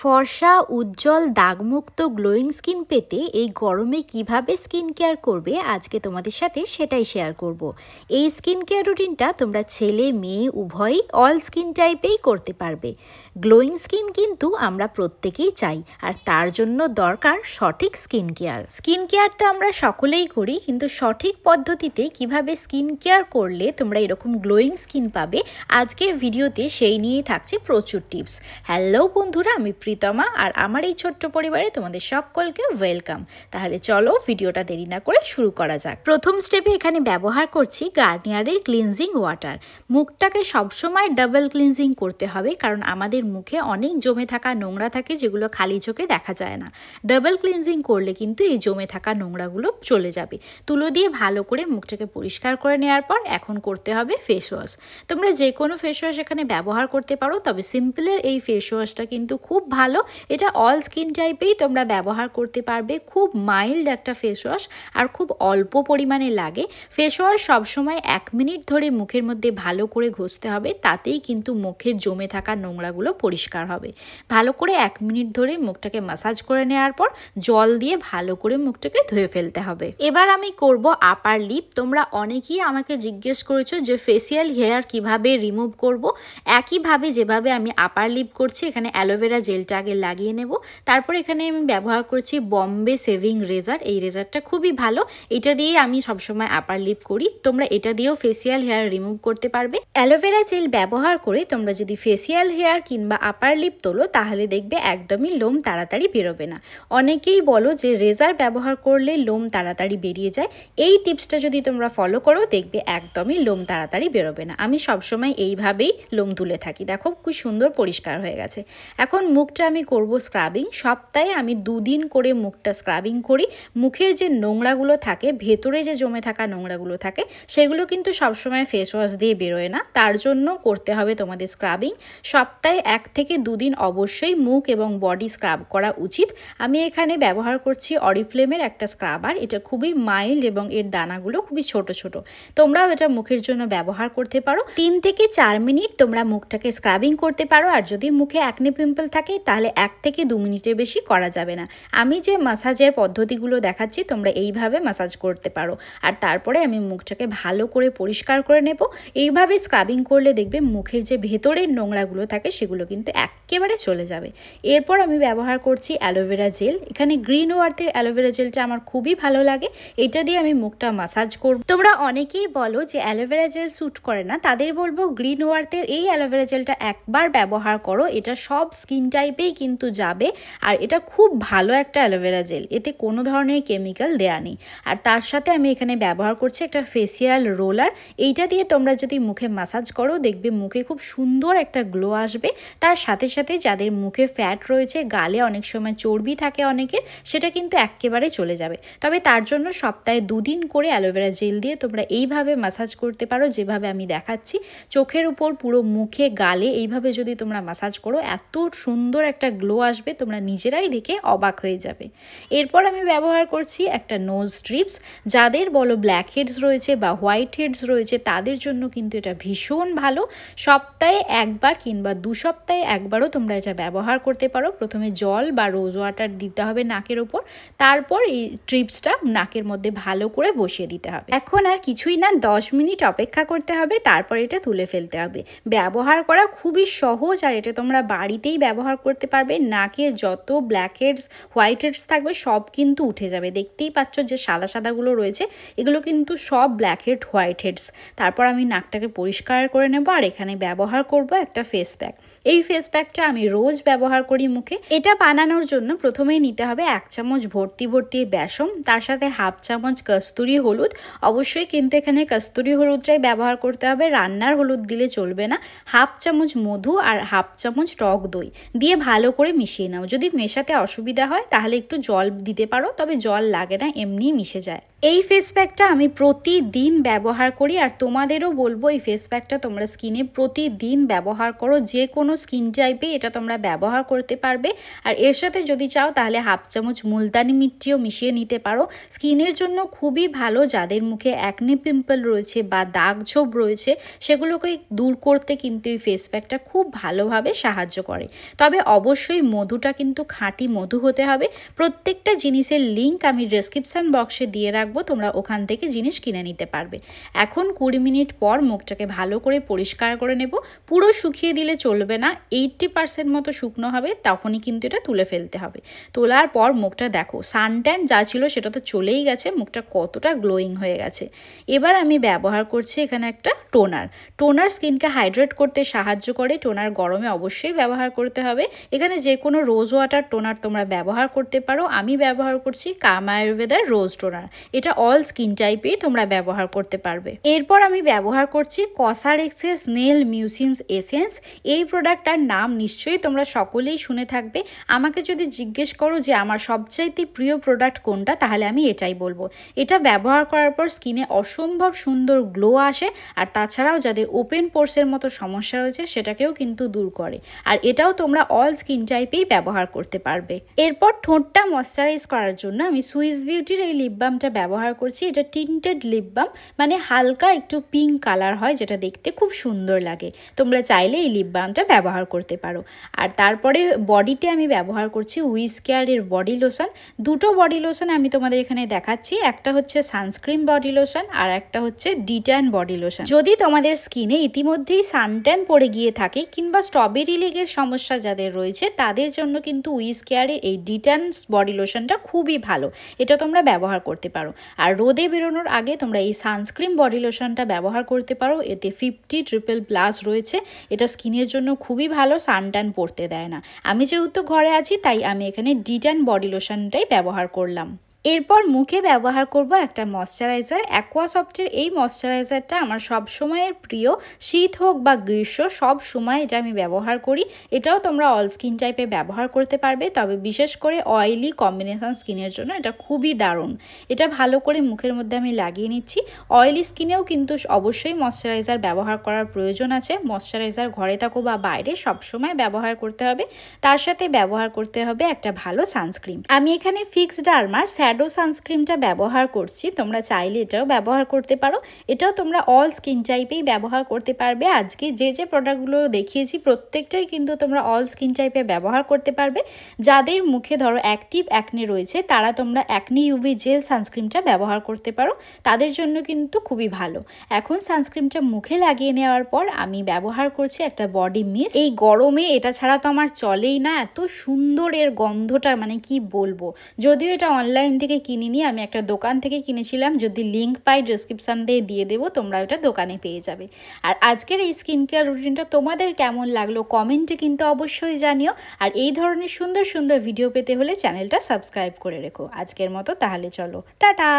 ফর্সা উজ্জ্বল দাগমুক্ত glowing skin পেতে এই গরমে কিভাবে স্কিন কেয়ার করবে আজকে তোমাদের সাথে সেটাই শেয়ার করব। এই স্কিন কেয়ার রুটিনটা তোমরা ছেলে মেয়ে উভয়ই অল স্কিন টাইপেই করতে পারবে। গ্লোয়িং স্কিন কিন্তু আমরা প্রত্যেকেই চাই, আর তার জন্য দরকার সঠিক স্কিন কেয়ার। স্কিন কেয়ার তো আমরা সকলেই করি, কিন্তু সঠিক পদ্ধতিতে কিভাবে স্কিন কেয়ার করলে তোমরা এরকম গ্লোয়িং স্কিন পাবে আজকের ভিডিওতে সেই নিয়েই থাকছে প্রচুর টিপস। হ্যালো বন্ধুরা, আমি প্রীতমা, আর আমার এই ছোট্ট পরিবারে তোমাদের সকলকে ওয়েলকাম। তাহলে চলো ভিডিওটা দেরি না করে শুরু করা যাক। প্রথম স্টেপে এখানে ব্যবহার করছি গার্নিয়ারের ক্লিনজিং ওয়াটার। মুখটাকে সবসময় ডাবল ক্লিনজিং করতে হবে, কারণ আমাদের মুখে অনেক জমে থাকা নোংরা থাকে যেগুলো খালি চোখে দেখা যায় না। ডাবল ক্লিনজিং করলে কিন্তু এই জমে থাকা নোংরাগুলো চলে যাবে। তুলো দিয়ে ভালো করে মুখটাকে পরিষ্কার করে নেওয়ার পর এখন করতে হবে ফেস ওয়াশ। তোমরা যে কোনো ফেস ওয়াশ এখানে ব্যবহার করতে পারো, তবে সিম্পলের এই ফেস ওয়াশটা কিন্তু খুব ভালো। এটা অল স্কিন টাইপেই তোমরা ব্যবহার করতে পারবে। খুব মাইল্ড একটা ফেস ওয়াশ, আর খুব অল্প পরিমাণে লাগে। ফেস ওয়াশ সবসময় 1 মিনিট ধরে মুখের মধ্যে ভালো করে ঘষতে হবে, তাতেই কিন্তু মুখের জমে থাকা নোংরাগুলো পরিষ্কার হবে। ভালো করে 1 মিনিট ধরে মুখটাকে ম্যাসাজ করে নেওয়ার পর জল দিয়ে ভালো করে মুখটাকে ধুয়ে ফেলতে হবে। এবার আমি করব আপার লিপ। তোমরা অনেকেই আমাকে জিজ্ঞেস করেছো যে ফেসিয়াল হেয়ার কিভাবে রিমুভ করব। একইভাবে যেভাবে আমি আপার লিপ করছি, এখানে অ্যালোভেরা জেলটা আগে লাগিয়ে নেব। তারপর এখানে আমি ব্যবহার করছি বম্বে শেভিং রেজার। এই রেজারটা খুবই ভালো, এটা দিয়ে আমি সবসময় আপার লিপ করি। তোমরা এটা দিয়েও ফেসিয়াল হেয়ার রিমুভ করতে পারবে। অ্যালোভেরা জেল ব্যবহার করে তোমরা যদি ফেসিয়াল হেয়ার কিংবা আপার লিপ তোলো, তাহলে দেখবে একদমই লোম তাড়াতাড়ি বেরোবে না। অনেকেই বলো যে রেজার ব্যবহার করলে লোম তাড়াতাড়ি বেরিয়ে যায়। এই টিপসটা যদি তোমরা ফলো করো, দেখবে একদমই লোম তাড়াতাড়ি বেরোবে না। আমি সবসময় এইভাবেই লোম তুলে থাকি। দেখো খুব সুন্দর পরিষ্কার হয়ে গেছে। এখন মুখটা আমি করব স্ক্রাবিং। সপ্তাহে আমি 2 দিন করে মুখটা স্ক্রাবিং করি। মুখের যে নোংরাগুলো থাকে, ভেতরে যে জমে থাকা নোংরাগুলো থাকে, সেগুলো কিন্তু সবসময় ফেস ওয়াশ দিয়ে বেরোয় না। তার জন্য করতে হবে তোমাদের স্ক্রাবিং। সপ্তাহে 1 থেকে 2 দিন অবশ্যই মুখ এবং বডি স্ক্রাব করা উচিত। আমি এখানে ব্যবহার করছি অরিফ্লেমের একটা স্ক্রাবার। এটা খুবই মাইল্ড এবং এর দানাগুলো খুবই ছোট ছোট। তোমরাও এটা মুখের জন্য ব্যবহার করতে পারো। 3 থেকে 4 মিনিট তোমরা মুখটাকে স্ক্রাবিং করতে পারো। আর যদি মুখে অ্যাকনে পিম্পল থাকে, তাহলে 1 থেকে 2 মিনিটের বেশি করা যাবে না। আমি যে ম্যাসাজের পদ্ধতিগুলো দেখাচ্ছি, তোমরা এইভাবে ম্যাসাজ করতে পারো। আর তারপরে আমি মুখটাকে ভালো করে পরিষ্কার করে নেব। এইভাবে স্ক্রাবিং করলে দেখবে মুখের যে ভেতরের নোংরাগুলো থাকে, সেগুলো কিন্তু একেবারে চলে যাবে। এরপর আমি ব্যবহার করছি অ্যালোভেরা জেল। এখানে গ্রিন ওয়ার্থের অ্যালোভেরা জেলটা আমার খুবই ভালো লাগে। এটা দিয়ে আমি মুখটা ম্যাসাজ করব। তোমরা অনেকেই বলো যে অ্যালোভেরা জেল স্যুট করে না, তাদের বলবো গ্রিন ওয়ার্থের এই অ্যালোভেরা জেলটা একবার ব্যবহার করো। এটা সব স্কিন টাইপেই কিন্তু যাবে, আর এটা খুব ভালো একটা অ্যালোভেরা জেল। এতে কোনো ধরনের কেমিক্যাল দেয়া নেই। আর তার সাথে আমি এখানে ব্যবহার করছি একটা ফেসিয়াল রোলার। এইটা দিয়ে তোমরা যদি মুখে ম্যাসাজ করো, দেখবে মুখে খুব সুন্দর একটা গ্লো আসবে। তার সাথে সাথে যাদের মুখে ফ্যাট রয়েছে, গালে অনেক সময় চর্বি থাকে অনেকের, সেটা কিন্তু একেবারে চলে যাবে। তবে তার জন্য সপ্তাহে 2 দিন করে অ্যালোভেরা জেল দিয়ে তোমরা এইভাবে ম্যাসাজ করতে পারো, যেভাবে আমি দেখাচ্ছি। চোখের উপর, পুরো মুখে, গালে এইভাবে যদি তোমরা ম্যাসাজ করো, এত সুন্দর একটা গ্লো আসবে, তোমরা নিজেরাই দেখে অবাক হয়ে যাবে। এরপর আমি ব্যবহার করছি একটা নোজ স্ট্রিপস। যাদের বলো ব্ল্যাক হেডস রয়েছে বা হোয়াইট হেডস রয়েছে, তাদের জন্য কিন্তু এটা ভীষণ ভালো। সপ্তাহে 1 বার কিংবা 2 সপ্তাহে 1 বারও তোমরা এটা ব্যবহার করতে পারো। প্রথমে জল বা রোজ ওয়াটার দিতে হবে নাকের ওপর, তারপর এই স্ট্রিপসটা নাকের মধ্যে ভালো করে বসিয়ে দিতে হবে। এখন আর কিছুই না, 10 মিনিট অপেক্ষা করতে হবে, তারপর এটা তুলে ফেলতে হবে। ব্যবহার করা খুবই সহজ, আর এটা তোমরা বাড়িতেই ব্যবহার করতে পারবে। নাকে যত ব্ল্যাক হেডস, হোয়াইট হেডস থাকবে, সব কিন্তু উঠে যাবে। দেখতেই পাচ্ছ যে সাদা সাদাগুলো রয়েছে, এগুলো কিন্তু সব ব্ল্যাক হেড, হোয়াইট হেডস। তারপর আমি নাকটাকে পরিষ্কার করে নেব, আর এখানে ব্যবহার করব একটা ফেস প্যাক। এই ফেস প্যাকটা আমি রোজ ব্যবহার করি মুখে। এটা বানানোর জন্য প্রথমেই নিতে হবে 1 চামচ ভর্তি ভর্তি বেসন, তার সাথে 1/2 চামচ কস্তুরি হলুদ। অবশ্যই কিন্তু এখানে কস্তুরি হলুদটাই ব্যবহার করতে হবে, রান্নার হলুদ দিলে চলবে না। 1/2 চামচ মধু আর 1/2 চামচ টক দই দিয়ে ভালো করে মিশিয়ে নাও। যদি মেশাতে অসুবিধা হয়, তাহলে একটু জল দিতে পারো, তবে জল লাগে না, এমনিই মিশে যায়। এই ফেস প্যাকটা আমি প্রতিদিন ব্যবহার করি, আর তোমাদেরও বলবো এই ফেস প্যাকটা তোমরা স্কিনে প্রতিদিন ব্যবহার করো। যে কোনো স্কিন টাইপে এটা তোমরা ব্যবহার করতে পারবে। আর এর সাথে যদি চাও তাহলে হাফ চামচ মুলতানি মিট্টিও মিশিয়ে নিতে পারো। স্কিনের জন্য খুবই ভালো। যাদের মুখে অ্যাকনে পিম্পল রয়েছে বা দাগ ছোপ রয়েছে সেগুলোকে দূর করতে কিন্তু এই ফেস প্যাকটা খুব ভালোভাবে সাহায্য করে। তবে অবশ্যই মধুটা কিন্তু খাঁটি মধু হতে হবে। প্রত্যেকটা জিনিসের লিঙ্ক আমি ডেসক্রিপশন বক্সে দিয়ে রাখবো, তোমরা ওখান থেকে জিনিস কিনে নিতে পারবে। এখন 20 মিনিট পর মুখটাকে ভালো করে পরিষ্কার করে নেব। পুরো শুকিয়ে দিলে চলবে না, 80% মতো শুকনো হবে, তখনই কিন্তু এটা তুলে ফেলতে হবে। তোলার পর মুখটা দেখো, সানট্যান যা ছিল সেটা তো চলেই গেছে, মুখটা কতটা গ্লোয়িং হয়ে গেছে। এবার আমি ব্যবহার করছি এখানে একটা টোনার স্কিনকে হাইড্রেট করতে সাহায্য করে। টোনার গরমে অবশ্যই ব্যবহার করতে হবে। এখানে যে কোনো রোজ ওয়াটার টোনার তোমরা ব্যবহার করতে পারো। আমি ব্যবহার করছি কাম আয়ুর্বেদার রোজ টোনার। এটা অল স্কিন টাইপেই তোমরা ব্যবহার করতে পারবে। এরপর আমি ব্যবহার করছি কসারেক্সের স্নেল মিউসিন্স এসেন্স। এই প্রোডাক্টটার নাম নিশ্চয়ই তোমরা সকলেই শুনে থাকবে। আমাকে যদি জিজ্ঞেস করো যে আমার সবচাইতে প্রিয় প্রোডাক্ট কোনটা, তাহলে আমি এটাই বলবো। এটা ব্যবহার করার পর স্কিনে অসম্ভব সুন্দর গ্লো আসে, আর তাছাড়াও যাদের ওপেন পোর্সের মতো সমস্যা রয়েছে সেটাকেও কিন্তু দূর করে। আর এটাও তোমরা অল স্কিন টাইপেই ব্যবহার করতে পারবে। এরপর ঠোঁটটা ময়শ্চারাইজ করার জন্য আমি সুইস বিউটির এই লিপ বামটা ব্যবহার করছি। এটা টিন্টেড লিপ বাম, মানে হালকা একটু পিঙ্ক কালার হয়, যেটা দেখতে খুব সুন্দর লাগে। তোমরা চাইলে এই লিপ বামটা ব্যবহার করতে পারো। আর তারপরে বডিতে আমি ব্যবহার করছি উইস কেয়ারের বডি লোশন। দুটো বডি লোশন আমি তোমাদের এখানে দেখাচ্ছি। একটা হচ্ছে সানস্ক্রিন বডি লোশন আর একটা হচ্ছে ডিট্যান বডি লোশন। যদি তোমাদের স্কিনে ইতিমধ্যেই সানট্যান পড়ে গিয়ে থাকে কিংবা স্ট্রবেরি লেগের সমস্যা যাদের রয়েছে, তাদের জন্য কিন্তু উইস কেয়ারের এই ডিট্যান বডি লোশনটা খুবই ভালো। এটা তোমরা ব্যবহার করতে পারো। আর রোদে বেরোনোর আগে তোমরা এই সানস্ক্রিন বডি লোশনটা ব্যবহার করতে পারো। এতে 50 রয়েছে। এটা স্কিনের জন্য খুবই ভালো, সানট্যান পড়তে দেয় না। আমি যেহেতু ঘরে আছি তাই আমি এখানে ডিট্যান বডি লোশনটাই ব্যবহার করলাম। এরপর মুখে ব্যবহার করব একটা ময়শ্চারাইজার। অ্যাকোয়াসফটের এই ময়শ্চারাইজারটা আমার সব সময়ের প্রিয়। শীত হোক বা গ্রীষ্ম, সব সময় এটা আমি ব্যবহার করি। এটাও তোমরা অল স্কিন টাইপে ব্যবহার করতে পারবে, তবে বিশেষ করে অয়েলি কম্বিনেশন স্কিনের জন্য এটা খুবই দারুণ। এটা ভালো করে মুখের মধ্যে আমি লাগিয়ে নিচ্ছি। অয়েলি স্কিনেও কিন্তু অবশ্যই ময়শ্চারাইজার ব্যবহার করার প্রয়োজন আছে। ময়শ্চারাইজার ঘরে থাকো বা বাইরে সবসময় ব্যবহার করতে হবে। তার সাথে ব্যবহার করতে হবে একটা ভালো সানস্ক্রিন। আমি এখানে ফিক্সড ডার্মার শ্যাডো সানস্ক্রিনটা ব্যবহার করছি। তোমরা চাইলে এটাও ব্যবহার করতে পারো। এটাও তোমরা অল স্কিন টাইপেই ব্যবহার করতে পারবে। আজকে যে প্রোডাক্টগুলো দেখিয়েছি প্রত্যেকটাই কিন্তু তোমরা অল স্কিন টাইপে ব্যবহার করতে পারবে। যাদের মুখে ধরো অ্যাক্টিভ অ্যাকনে রয়েছে তারা তোমরা অ্যাকনি ইউভি জেল সানস্ক্রিনটা ব্যবহার করতে পারো, তাদের জন্য কিন্তু খুবই ভালো। এখন সানস্ক্রিনটা মুখে লাগিয়ে নেওয়ার পর আমি ব্যবহার করছি একটা বডি মিস্ট। এই গরমে এটা ছাড়া তো আমার চলেই না। এত সুন্দর এর গন্ধটা, মানে কি বলবো। যদিও এটা অনলাইন থেকে কিনিনি, আমি একটা দোকান থেকে কিনেছিলাম। যদি লিঙ্ক পাই ডেসক্রিপশন দিয়ে দেবো, তোমরা ওটা দোকানে পেয়ে যাবে। আর আজকের এই স্কিন কেয়ার রুটিনটা তোমাদের কেমন লাগলো কমেন্টে কিন্তু অবশ্যই জানিও। আর এই ধরনের সুন্দর সুন্দর ভিডিও পেতে হলে চ্যানেলটা সাবস্ক্রাইব করে রেখো। আজকের মতো তাহলে চলো, টাটা।